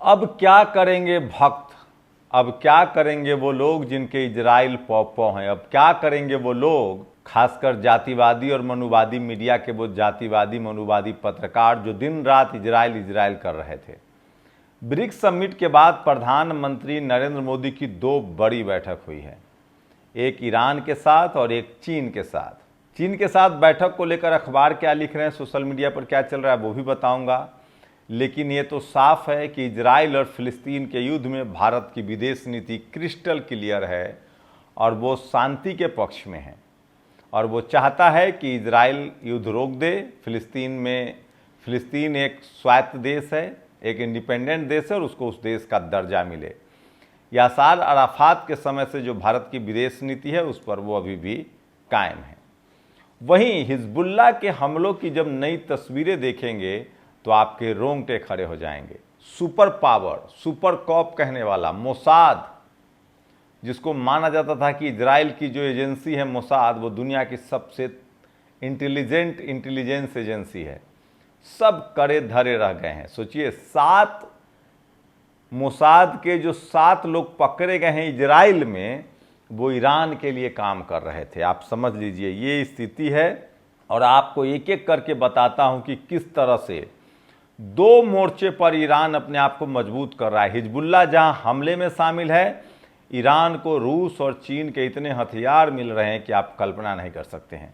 अब क्या करेंगे भक्त, अब क्या करेंगे वो लोग जिनके इजराइल पौ हैं, अब क्या करेंगे वो लोग, खासकर जातिवादी और मनुवादी मीडिया के वो जातिवादी मनुवादी पत्रकार जो दिन रात इजराइल इजराइल कर रहे थे। ब्रिक्स समिट के बाद प्रधानमंत्री नरेंद्र मोदी की दो बड़ी बैठक हुई है, एक ईरान के साथ और एक चीन के साथ। चीन के साथ बैठक को लेकर अखबार क्या लिख रहे हैं, सोशल मीडिया पर क्या चल रहा है वो भी बताऊंगा। लेकिन ये तो साफ है कि इजराइल और फिलिस्तीन के युद्ध में भारत की विदेश नीति क्रिस्टल क्लियर है और वो शांति के पक्ष में है और वो चाहता है कि इजराइल युद्ध रोक दे। फिलिस्तीन एक स्वायत्त देश है, एक इंडिपेंडेंट देश है और उसको उस देश का दर्जा मिले। यासार अराफात के समय से जो भारत की विदेश नीति है उस पर वो अभी भी कायम है। वहीं हिजबुल्लाह के हमलों की जब नई तस्वीरें देखेंगे तो आपके रोंगटे खड़े हो जाएंगे। सुपर पावर, सुपर कॉप कहने वाला मोसाद, जिसको माना जाता था कि इजराइल की जो एजेंसी है मोसाद वो दुनिया की सबसे इंटेलिजेंस एजेंसी है, सब करे धरे रह गए हैं। सोचिए, 7 मोसाद के जो 7 लोग पकड़े गए हैं इजराइल में, वो ईरान के लिए काम कर रहे थे। आप समझ लीजिए ये स्थिति है और आपको एक एक करके बताता हूं कि किस तरह से 2 मोर्चे पर ईरान अपने आप को मजबूत कर रहा है। हिजबुल्लाह जहां हमले में शामिल है, ईरान को रूस और चीन के इतने हथियार मिल रहे हैं कि आप कल्पना नहीं कर सकते हैं।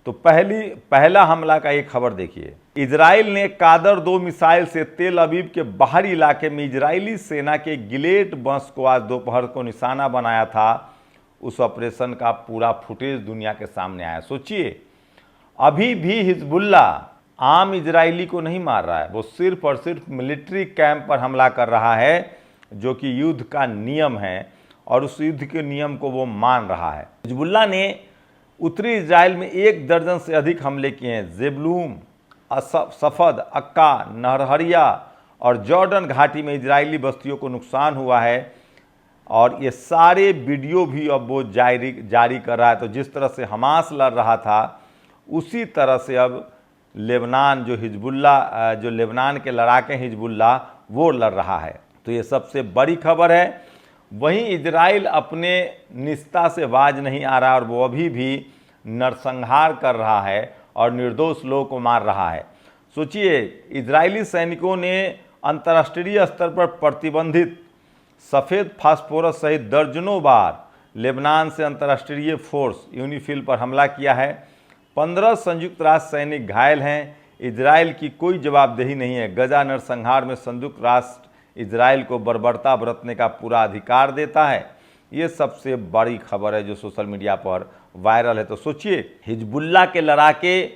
तो पहला हमला का एक खबर देखिए। इजराइल ने कादर 2 मिसाइल से तेल अवीव के बाहरी इलाके में इजरायली सेना के गिलेट बस को आज दोपहर को निशाना बनाया था। उस ऑपरेशन का पूरा फुटेज दुनिया के सामने आया। सोचिए, अभी भी हिजबुल्लाह आम इजरायली को नहीं मार रहा है, वो सिर्फ और सिर्फ मिलिट्री कैंप पर हमला कर रहा है, जो कि युद्ध का नियम है और उस युद्ध के नियम को वो मान रहा है। हिजबुल्लाह ने उत्तरी इजराइल में 1 दर्जन से अधिक हमले किए हैं। जेबलून, सफद, अक्का, नहरहरिया और जॉर्डन घाटी में इजरायली बस्तियों को नुकसान हुआ है और ये सारे वीडियो भी अब वो जारी कर रहा है। तो जिस तरह से हमास लड़ रहा था उसी तरह से अब लेबनान जो लेबनान के लड़ाके हिजबुल्लाह वो लड़ रहा है। तो ये सबसे बड़ी खबर है। वहीं इजराइल अपने निस्ता से बाज नहीं आ रहा और वो अभी भी नरसंहार कर रहा है और निर्दोष लोगों को मार रहा है। सोचिए, इजरायली सैनिकों ने अंतर्राष्ट्रीय स्तर पर प्रतिबंधित सफ़ेद फास्फोरस सहित दर्जनों बार लेबनान से अंतर्राष्ट्रीय फोर्स यूनिफिल पर हमला किया है। 15 संयुक्त राष्ट्र सैनिक घायल हैं। इजराइल की कोई जवाबदेही नहीं है। गजा नरसंहार में संयुक्त राष्ट्र इजराइल को बर्बरता बरतने का पूरा अधिकार देता है। ये सबसे बड़ी खबर है जो सोशल मीडिया पर वायरल है। तो सोचिए, हिजबुल्लाह के लड़ाके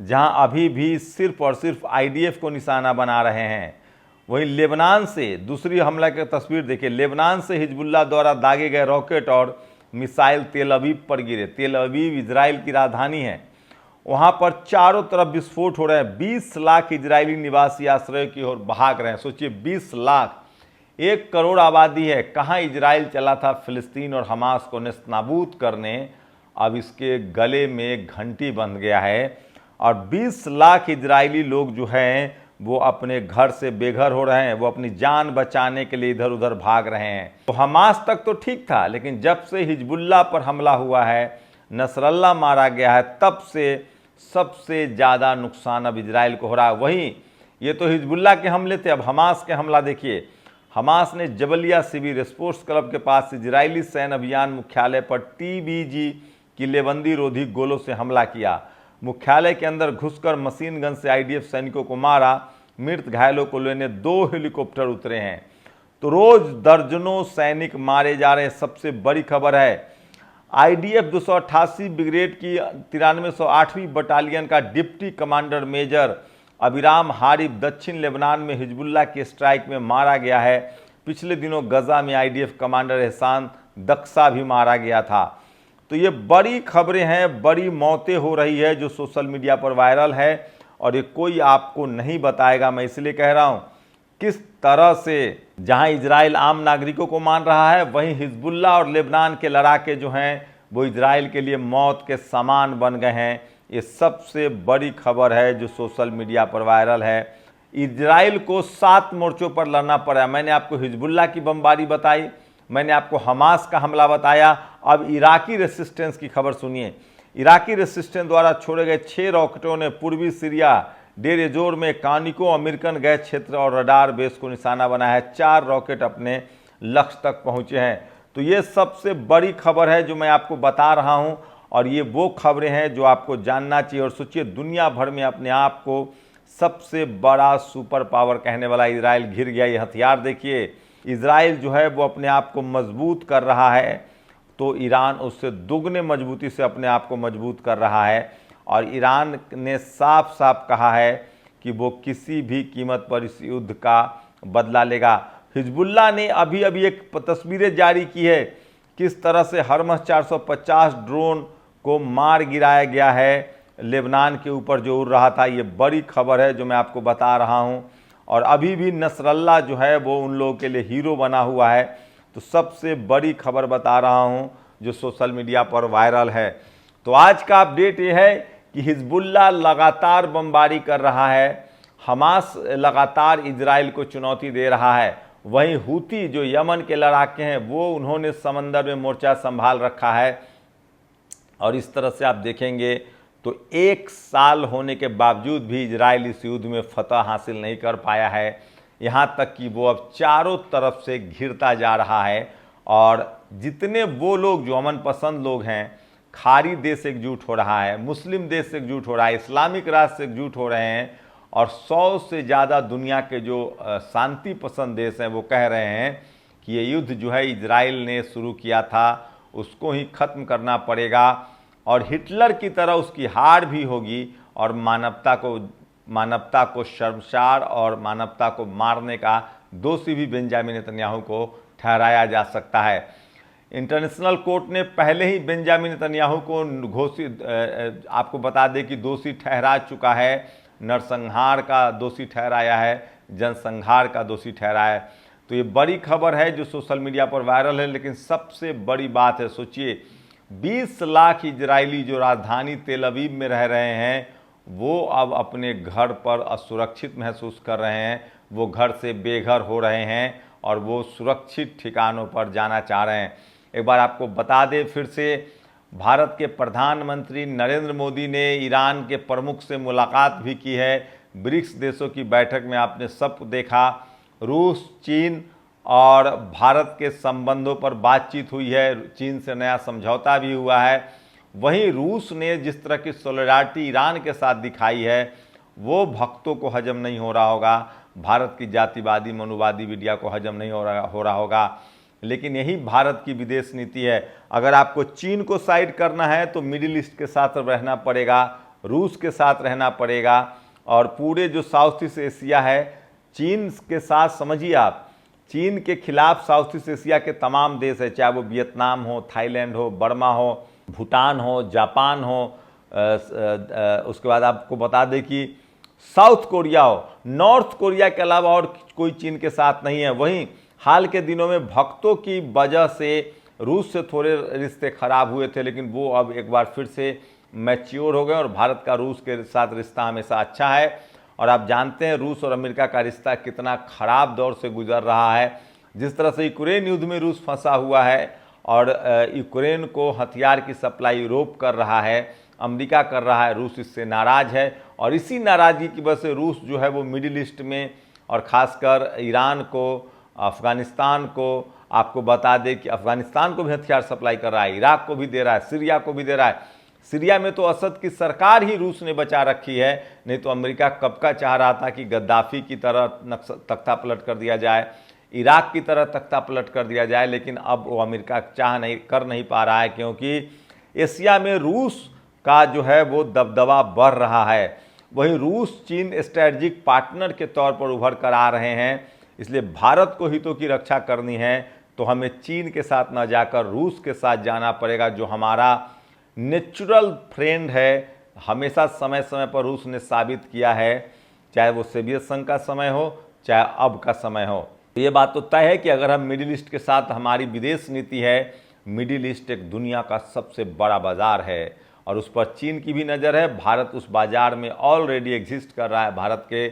जहां अभी भी सिर्फ और सिर्फ आईडीएफ को निशाना बना रहे हैं, वहीं लेबनान से दूसरी हमला की तस्वीर देखिए। लेबनान से हिजबुल्लाह द्वारा दागे गए रॉकेट और मिसाइल तेल अवीव पर गिरे। तेल अवीव इजराइल की राजधानी है, वहां पर चारों तरफ विस्फोट हो रहे हैं। 20 लाख इजरायली निवासी आश्रय की ओर भाग रहे हैं। सोचिए, 20 लाख, 1 करोड़ आबादी है। कहां इजराइल चला था फिलिस्तीन और हमास को नेस्तनाबूद करने, अब इसके गले में एक घंटी बंध गया है और 20 लाख इजरायली लोग जो हैं वो अपने घर से बेघर हो रहे हैं। वो अपनी जान बचाने के लिए इधर उधर भाग रहे हैं। तो हमास तक तो ठीक था, लेकिन जब से हिजबुल्लाह पर हमला हुआ है, नसरल्लाह मारा गया है, तब से सबसे ज़्यादा नुकसान अब इजराइल को हो रहा है। वहीं ये तो हिजबुल्लाह के हमले थे, अब हमास के हमला देखिए। हमास ने जबलिया सिविल स्पोर्ट्स क्लब के पास इजरायली सैन्य अभियान मुख्यालय पर टीबीजी किलेबंदी रोधी गोलों से हमला किया। मुख्यालय के अंदर घुसकर मशीन गन से आईडीएफ सैनिकों को मारा। मृत घायलों को लेने 2 हेलीकॉप्टर उतरे हैं। तो रोज दर्जनों सैनिक मारे जा रहे हैं। सबसे बड़ी खबर है, आईडीएफ 288 ब्रिगेड की 9308वीं बटालियन का deputy commander major Abiram Harib दक्षिण लेबनान में हिजबुल्लाह के स्ट्राइक में मारा गया है। पिछले दिनों गजा में आईडीएफ कमांडर एहसान दक्सा भी मारा गया था। तो ये बड़ी खबरें हैं, बड़ी मौतें हो रही है जो सोशल मीडिया पर वायरल है और ये कोई आपको नहीं बताएगा। मैं इसलिए कह रहा हूँ, किस तरह से जहां इजराइल आम नागरिकों को मान रहा है, वहीं हिजबुल्लाह और लेबनान के लड़ाके जो हैं वो इजराइल के लिए मौत के समान बन गए हैं। ये सबसे बड़ी खबर है जो सोशल मीडिया पर वायरल है। इजराइल को 7 मोर्चों पर लड़ना पड़ा। मैंने आपको हिजबुल्लाह की बमबारी बताई, मैंने आपको हमास का हमला बताया। अब इराकी रेसिस्टेंस की खबर सुनिए। इराकी रेसिस्टेंस द्वारा छोड़े गए 6 रॉकेटों ने पूर्वी सीरिया डेर एजोर में कानिको अमेरिकन गैस क्षेत्र और रडार बेस को निशाना बनाया है। 4 रॉकेट अपने लक्ष्य तक पहुंचे हैं। तो ये सबसे बड़ी खबर है जो मैं आपको बता रहा हूं, और ये वो खबरें हैं जो आपको जानना चाहिए। और सोचिए, दुनिया भर में अपने आप को सबसे बड़ा सुपर पावर कहने वाला इजराइल घिर गया। ये हथियार देखिए, इजराइल जो है वो अपने आप को मजबूत कर रहा है, तो ईरान उससे दुगने मजबूती से अपने आप को मजबूत कर रहा है। और ईरान ने साफ साफ कहा है कि वो किसी भी कीमत पर इस युद्ध का बदला लेगा। हिजबुल्लाह ने अभी अभी एक तस्वीरें जारी की है, किस तरह से हरमस 450 ड्रोन को मार गिराया गया है लेबनान के ऊपर जो उड़ रहा था। ये बड़ी खबर है जो मैं आपको बता रहा हूं। और अभी भी नसरल्ला जो है वो उन लोगों के लिए हीरो बना हुआ है। तो सबसे बड़ी खबर बता रहा हूं जो सोशल मीडिया पर वायरल है। तो आज का अपडेट ये है कि हिजबुल्लाह लगातार बमबारी कर रहा है, हमास लगातार इजराइल को चुनौती दे रहा है। वहीं हूती जो यमन के लड़ाके हैं वो उन्होंने समंदर में मोर्चा संभाल रखा है। और इस तरह से आप देखेंगे तो 1 साल होने के बावजूद भी इजराइल इस युद्ध में फतह हासिल नहीं कर पाया है। यहाँ तक कि वो अब चारों तरफ से घिरता जा रहा है। और जितने वो लोग जो अमन पसंद लोग हैं, खाड़ी देश से एकजुट हो रहा है, मुस्लिम देश से एकजुट हो रहा है, इस्लामिक राष्ट्र से एकजुट हो रहे हैं, और 100 से ज़्यादा दुनिया के जो शांति पसंद देश हैं वो कह रहे हैं कि ये युद्ध जो है इजराइल ने शुरू किया था उसको ही ख़त्म करना पड़ेगा, और हिटलर की तरह उसकी हार भी होगी, और मानवता को शर्मसार और मानवता को मारने का दोषी भी बेंजामिन नेतन्याहू को ठहराया जा सकता है। इंटरनेशनल कोर्ट ने पहले ही बेंजामिन नेतन्याहू को घोषित, आपको बता दें कि दोषी ठहरा चुका है। नरसंहार का दोषी ठहराया है, जनसंहार का दोषी ठहराया है। तो ये बड़ी खबर है जो सोशल मीडिया पर वायरल है। लेकिन सबसे बड़ी बात है, सोचिए 20 लाख इजरायली जो राजधानी तेल अवीव में रह रहे हैं वो अब अपने घर पर असुरक्षित महसूस कर रहे हैं। वो घर से बेघर हो रहे हैं और वो सुरक्षित ठिकानों पर जाना चाह रहे हैं। एक बार आपको बता दें फिर से, भारत के प्रधानमंत्री नरेंद्र मोदी ने ईरान के प्रमुख से मुलाकात भी की है। ब्रिक्स देशों की बैठक में आपने सब देखा, रूस, चीन और भारत के संबंधों पर बातचीत हुई है। चीन से नया समझौता भी हुआ है। वहीं रूस ने जिस तरह की सॉलिडारिटी ईरान के साथ दिखाई है वो भक्तों को हजम नहीं हो रहा होगा, भारत की जातिवादी मनुवादी मीडिया को हजम नहीं हो रहा होगा। लेकिन यही भारत की विदेश नीति है। अगर आपको चीन को साइड करना है तो मिडिल ईस्ट के साथ रहना पड़ेगा, रूस के साथ रहना पड़ेगा, और पूरे जो साउथ ईस्ट एशिया है चीन के साथ, समझिए आप, चीन के खिलाफ साउथ ईस्ट एशिया के तमाम देश है, चाहे वो वियतनाम हो, थाईलैंड हो, बर्मा हो, भूटान हो, जापान हो, उसके बाद आपको बता दें कि साउथ कोरिया हो, नॉर्थ कोरिया के अलावा और कोई चीन के साथ नहीं है। वहीं हाल के दिनों में भक्तों की वजह से रूस से थोड़े रिश्ते खराब हुए थे, लेकिन वो अब एक बार फिर से मैच्योर हो गए और भारत का रूस के साथ रिश्ता हमेशा अच्छा है। और आप जानते हैं रूस और अमेरिका का रिश्ता कितना खराब दौर से गुजर रहा है। जिस तरह से यूक्रेन युद्ध में रूस फंसा हुआ है और यूक्रेन को हथियार की सप्लाई यूरोप कर रहा है, अमेरिका कर रहा है, रूस इससे नाराज़ है। और इसी नाराज़गी की वजह से रूस जो है वो मिडिल ईस्ट में और ख़ासकर ईरान को, अफ़गानिस्तान को, आपको बता दें कि अफ़गानिस्तान को भी हथियार सप्लाई कर रहा है, इराक को भी दे रहा है, सीरिया को भी दे रहा है। सीरिया में तो असद की सरकार ही रूस ने बचा रखी है, नहीं तो अमेरिका कब का चाह रहा था कि गद्दाफी की तरह तख्ता पलट कर दिया जाए, इराक की तरह तख्ता पलट कर दिया जाए। लेकिन अब वो अमेरिका कर नहीं पा रहा है, क्योंकि एशिया में रूस का जो है वो दबदबा बढ़ रहा है। वहीं रूस चीन स्ट्रेटजिक पार्टनर के तौर पर उभर कर आ रहे हैं। इसलिए भारत को हितों की रक्षा करनी है तो हमें चीन के साथ न जाकर रूस के साथ जाना पड़ेगा, जो हमारा नेचुरल फ्रेंड है। हमेशा समय समय पर रूस ने साबित किया है, चाहे वो सोवियत संघ का समय हो चाहे अब का समय हो। ये बात तो तय है कि अगर हम मिडिल ईस्ट के साथ हमारी विदेश नीति है, मिडिल ईस्ट एक दुनिया का सबसे बड़ा बाज़ार है और उस पर चीन की भी नज़र है। भारत उस बाज़ार में ऑलरेडी एग्जिस्ट कर रहा है। भारत के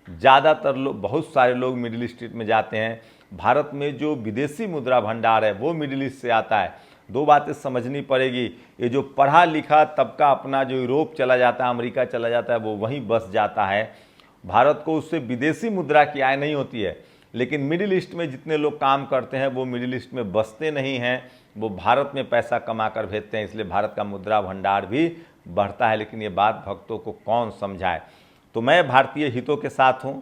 ज़्यादातर लोग, बहुत सारे लोग मिडिल ईस्ट में जाते हैं। भारत में जो विदेशी मुद्रा भंडार है वो मिडिल ईस्ट से आता है। दो बातें समझनी पड़ेगी, ये जो पढ़ा लिखा तबका अपना जो यूरोप चला जाता है, अमेरिका चला जाता है, वो वहीं बस जाता है। भारत को उससे विदेशी मुद्रा की आय नहीं होती है। लेकिन मिडिल ईस्ट में जितने लोग काम करते हैं वो मिडिल ईस्ट में बसते नहीं हैं, वो भारत में पैसा कमा कर भेजते हैं, इसलिए भारत का मुद्रा भंडार भी बढ़ता है। लेकिन ये बात भक्तों को कौन समझाए। तो मैं भारतीय हितों के साथ हूँ,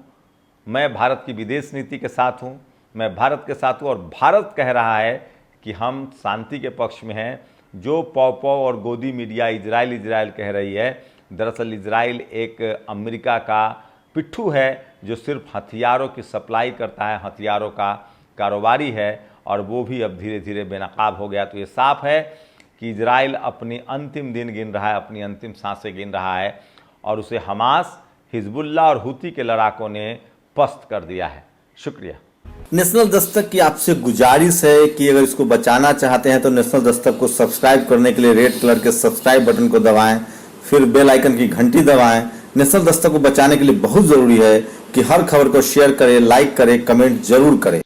मैं भारत की विदेश नीति के साथ हूँ, मैं भारत के साथ हूँ, और भारत कह रहा है कि हम शांति के पक्ष में हैं। जो पौ और गोदी मीडिया इजराइल कह रही है, दरअसल इजराइल एक अमेरिका का पिट्ठू है जो सिर्फ हथियारों की सप्लाई करता है, हथियारों का कारोबारी है, और वो भी अब धीरे धीरे बेनकाब हो गया। तो ये साफ है कि इजराइल अपनी अंतिम दिन गिन रहा है, अपनी अंतिम सांसें गिन रहा है, और उसे हमास, हिजबुल्लाह और हुती के लड़ाकों ने पस्त कर दिया है। शुक्रिया। नेशनल दस्तक की आपसे गुजारिश है कि अगर इसको बचाना चाहते हैं तो नेशनल दस्तक को सब्सक्राइब करने के लिए रेड कलर के सब्सक्राइब बटन को दबाएं, फिर बेल आइकन की घंटी दबाएं। नेशनल दस्तक को बचाने के लिए बहुत जरूरी है कि हर खबर को शेयर करें, लाइक करें, कमेंट जरूर करें।